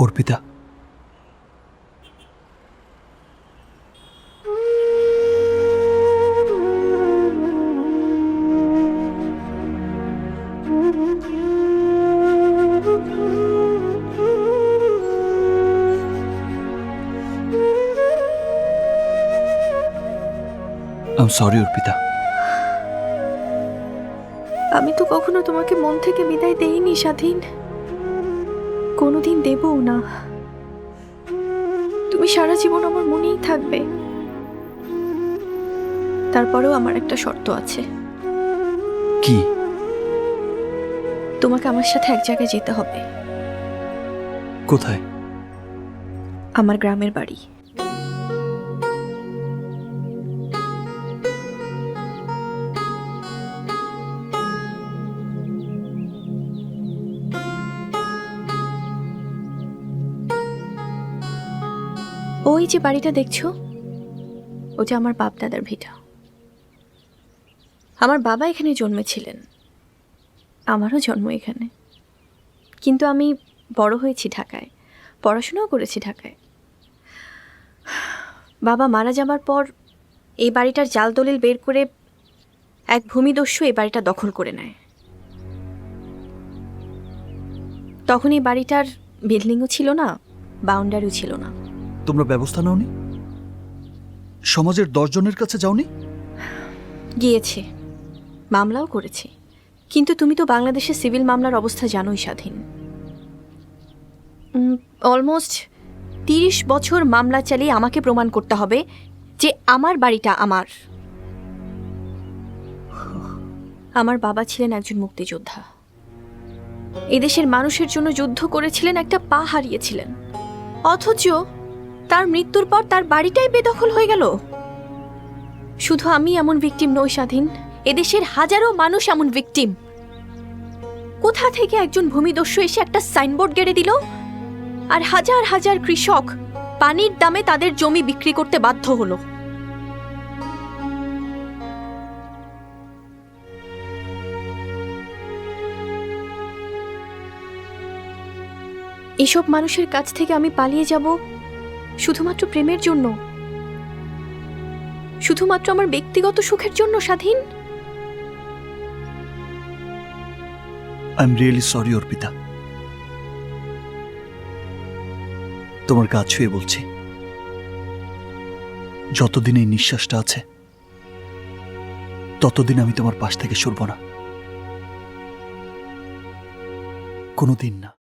Arpita, I am sorry Arpita. আমি তো কখনো তোমাকে মন থেকে বিদায় দেইনি স্বাধীন, কোনোদিন দেবও না। তুমি সারা জীবন আমার মনেই থাকবে। তারপরেও আমার একটা শর্ত আছে। কি? তোমাকে আমার সাথে এক জায়গায় যেতে হবে। কোথায়? আমার গ্রামের বাড়ি। ওই যে বাড়িটা দেখছো, ওটা আমার বাপ দাদার ভিটা। আমার বাবা এখানে জন্মেছিলেন, আমারও জন্ম এখানে। কিন্তু আমি বড় হয়েছি ঢাকায়, পড়াশোনাও করেছি ঢাকায়। বাবা মারা যাবার পর এই বাড়িটার জাল দলিল বের করে এক ভূমিদস্যু এই বাড়িটা দখল করে নেয়। তখন এই বাড়িটার বিল্ডিংও ছিল না, বাউন্ডারিও ছিল না। তোমরা ব্যবস্থা নাওনি? সমাজের 10 জনের কাছে যাওনি? গিয়েছে, মামলাও করেছি। কিন্তু তুমি তো বাংলাদেশের সিভিল মামলার অবস্থা জানোই স্বাধীন। অলমোস্ট 30 বছর মামলা চালিয়ে আমাকে প্রমাণ করতে হবে যে আমার বাড়িটা আমার। আমার বাবা ছিলেন একজন মুক্তিযোদ্ধা, এদেশের মানুষের জন্য যুদ্ধ করেছিলেন, একটা পা হারিয়েছিলেন। অথচ তার মৃত্যুর পর তার বাড়িটাই বেদখল হয়ে গেল। শুধু আমি এমন ভিকটিম নই স্বাধীন, এদেশের হাজারো মানুষ এমন ভিকটিম। কোথা থেকে একজন ভূমিদস্যু এসে একটা সাইনবোর্ড গেড়ে দিল, আর হাজার হাজার কৃষক পানির দামে তাদের জমি বিক্রি করতে বাধ্য হলো। এসব মানুষের কাছ থেকে আমি পালিয়ে যাব শুধুমাত্র প্রেমের জন্য, শুধুমাত্র আমার ব্যক্তিগত সুখের জন্য স্বাধীন? I am really sorry Arpita. তোমার গা ছুঁয়ে বলছি, যতদিন এই নিঃশ্বাসটা আছে ততদিন আমি তোমার পাশ থেকে সরব না, কোনোদিন না।